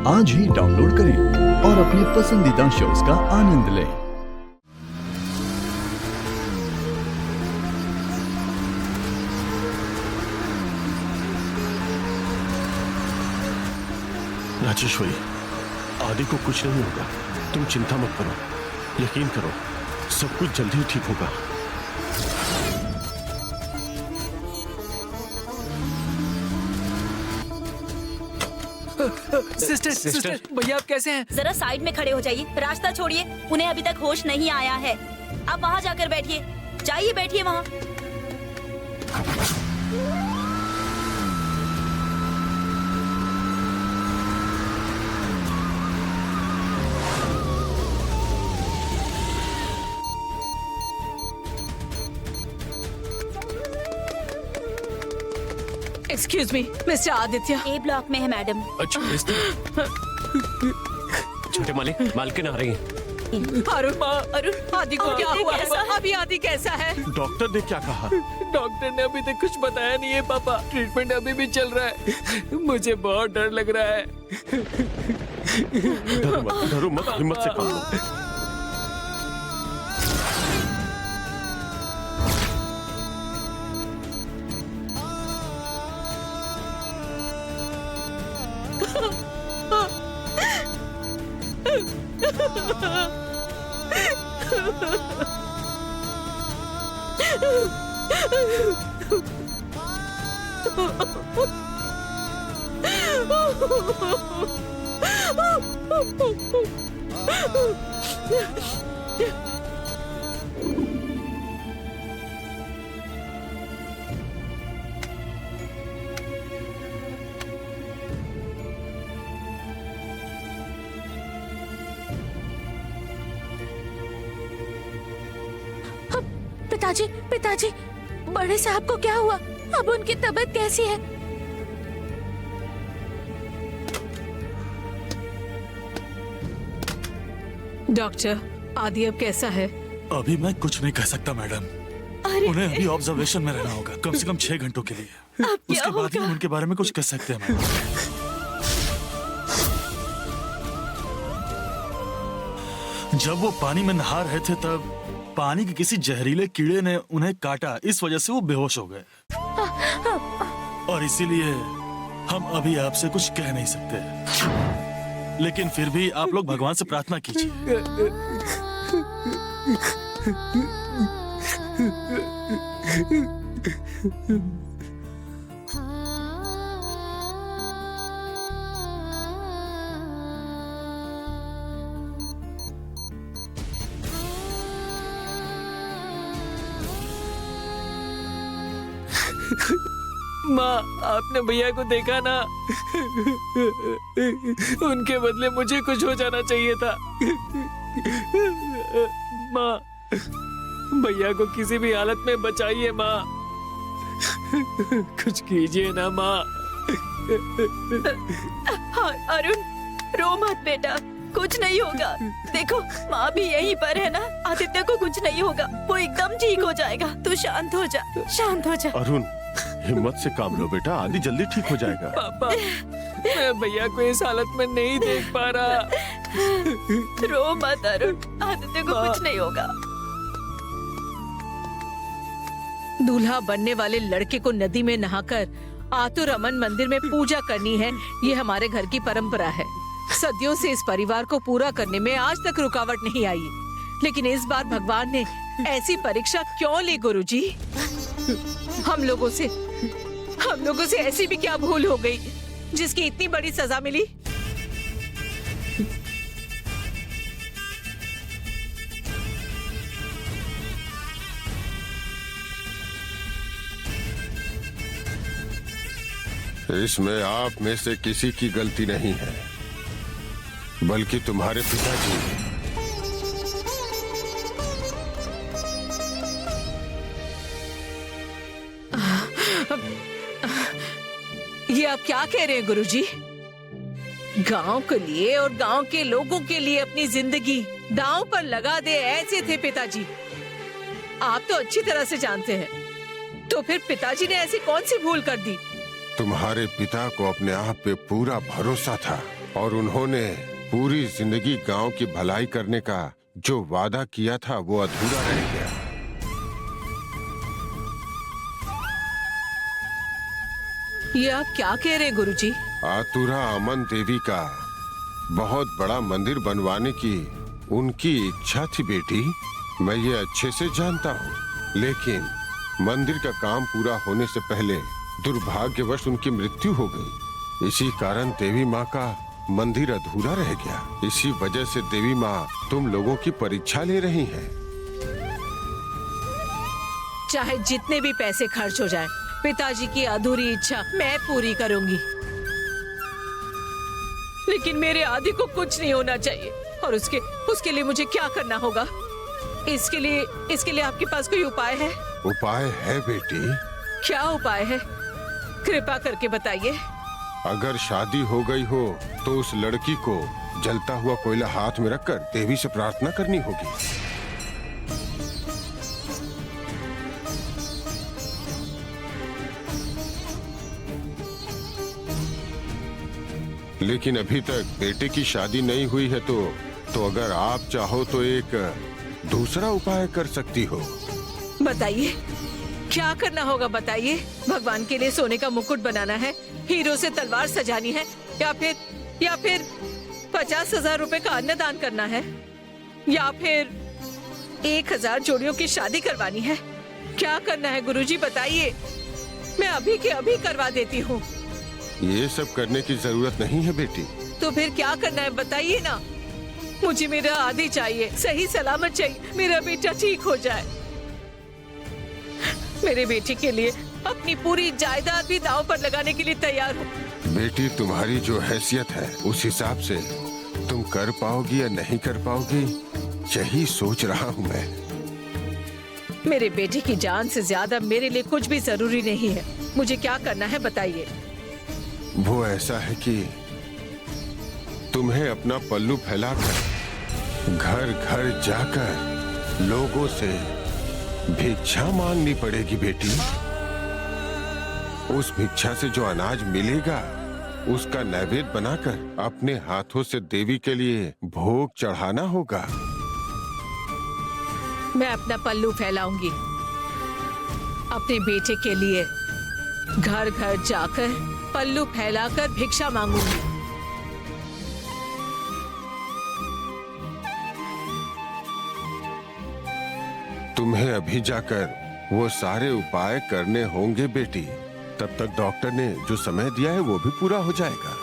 आज ही डाउनलोड करें और अपने पसंदीदा शोज का आनंद लें। राजेश्वरी, आदि को कुछ नहीं होगा, तुम चिंता मत करो, यकीन करो, सब कुछ जल्दी ही ठीक होगा। सिस्टर, भैया आप कैसे हैं? जरा साइड में खड़े हो जाइए, रास्ता छोड़िए। उन्हें अभी तक होश नहीं आया है। आप वहाँ जाकर बैठिए, जाइए बैठिए वहाँ। Excuse me, mister Aditya. A block में है मैडम। अच्छा, छोटे मालिक आ रही हैं। अरुण, आदि को क्या हुआ है? अभी आदि कैसा है? डॉक्टर ने क्या कहा? डॉक्टर ने अभी तक कुछ बताया नहीं है पापा। ट्रीटमेंट अभी भी चल रहा है। मुझे बहुत डर लग रहा है। डरो मत, हिम्मत से काम लो। पिताजी, बड़े साहब को क्या हुआ? अब उनकी तबीयत कैसी है? डॉक्टर, आदि अब कैसा है? अभी मैं कुछ नहीं कह सकता मैडम। उन्हें अभी ऑब्जर्वेशन में रहना होगा, कम से कम 6 घंटों के लिए। उसके बाद ही हम उनके बारे में कुछ कह सकते हैं मैडम। जब वो पानी में नहा रहे थे तब पानी के किसी जहरीले कीड़े ने उन्हें काटा, इस वजह से वो बेहोश हो गए। और इसीलिए हम अभी आपसे कुछ कह नहीं सकते, लेकिन फिर भी आप लोग भगवान से प्रार्थना कीजिए। माँ, आपने भैया को देखा ना? उनके बदले मुझे कुछ हो जाना चाहिए था। माँ, भैया को किसी भी हालत में बचाइए माँ। कुछ कीजिए ना माँ। हाँ, अरुण, रो मत बेटा, कुछ नहीं होगा। देखो, माँ भी यहीं पर है ना। आदित्य को कुछ नहीं होगा, वो एकदम ठीक हो जाएगा। तू शांत हो जा, शांत हो जा। अरुण, हिम्मत से काम लो बेटा, आदि जल्दी ठीक हो जाएगा। पापा, मैं भैया को इस हालत में नहीं देख पा रहा। रो मत अरुण, आदित्य को कुछ नहीं होगा। दूल्हा बनने वाले लड़के को नदी में नहाकर आतुरमन मंदिर में पूजा करनी है, ये हमारे घर की परंपरा है। सदियों से इस परिवार को पूरा करने में आज तक रुकावट नहीं आई, लेकिन इस बार भगवान ने ऐसी परीक्षा क्यों ली गुरुजी? हम लोगों से ऐसी भी क्या भूल हो गई जिसकी इतनी बड़ी सजा मिली? इसमें आप में से किसी की गलती नहीं है, बल्कि तुम्हारे पिताजी। ये आप क्या कह रहे हैं गुरुजी? गांव के लिए और गांव के लोगों के लिए अपनी जिंदगी दांव पर लगा दे, ऐसे थे पिताजी। आप तो अच्छी तरह से जानते हैं। तो फिर पिताजी ने ऐसी कौन सी भूल कर दी? तुम्हारे पिता को अपने आप पे पूरा भरोसा था, और उन्होंने पूरी जिंदगी गांव की भलाई करने का जो वादा किया था वो अधूरा रह गया। ये आप क्या कह रहे हैं गुरुजी? आतुरा अमन देवी का बहुत बड़ा मंदिर बनवाने की उनकी इच्छा थी बेटी, मैं ये अच्छे से जानता हूँ, लेकिन मंदिर का काम पूरा होने से पहले दुर्भाग्यवश उनकी मृत्यु हो गई। इसी कारण देवी माँ का मंदिर अधूरा रह गया। इसी वजह से देवी माँ तुम लोगों की परीक्षा ले रही हैं। चाहे जितने भी पैसे खर्च हो जाए, पिताजी की अधूरी इच्छा मैं पूरी करूंगी, लेकिन मेरे आदि को कुछ नहीं होना चाहिए। और उसके लिए मुझे क्या करना होगा? इसके लिए आपके पास कोई उपाय है? उपाय है बेटी। क्या उपाय है? कृपा करके बताइए। अगर शादी हो गई हो तो उस लड़की को जलता हुआ कोयला हाथ में रखकर देवी से प्रार्थना करनी होगी। लेकिन अभी तक बेटे की शादी नहीं हुई है तो अगर आप चाहो तो एक दूसरा उपाय कर सकती हो। बताइए, क्या करना होगा बताइए। भगवान के लिए सोने का मुकुट बनाना है, हीरो से तलवार सजानी है, या फिर 50,000 रुपए का अन्नदान करना है, या फिर 1,000 जोड़ियों की शादी करवानी है? क्या करना है गुरुजी बताइए, मैं अभी के अभी करवा देती हूँ। ये सब करने की जरूरत नहीं है बेटी। तो फिर क्या करना है बताइए ना। मुझे मेरा आदि चाहिए, सही सलामत चाहिए, मेरा बेटा ठीक हो जाए। मेरे बेटे के लिए अपनी पूरी जायदाद भी दांव पर लगाने के लिए तैयार हूँ। बेटी, तुम्हारी जो हैसियत है उस हिसाब से तुम कर पाओगी या नहीं कर पाओगी, यही सोच रहा हूँ मैं। मेरे बेटे की जान से ज्यादा मेरे लिए कुछ भी जरूरी नहीं है। मुझे क्या करना है बताइए। वो ऐसा है कि तुम्हें अपना पल्लू फैलाकर घर घर जाकर लोगों से भिक्षा मांगनी पड़ेगी बेटी। उस भिक्षा से जो अनाज मिलेगा उसका नैवेद्य बनाकर अपने हाथों से देवी के लिए भोग चढ़ाना होगा। मैं अपना पल्लू फैलाऊंगी, अपने बेटे के लिए घर घर जाकर पल्लू फैलाकर भिक्षा मांगूंगी। तुम्हें अभी जाकर वो सारे उपाय करने होंगे बेटी। तब तक डॉक्टर ने जो समय दिया है वो भी पूरा हो जाएगा।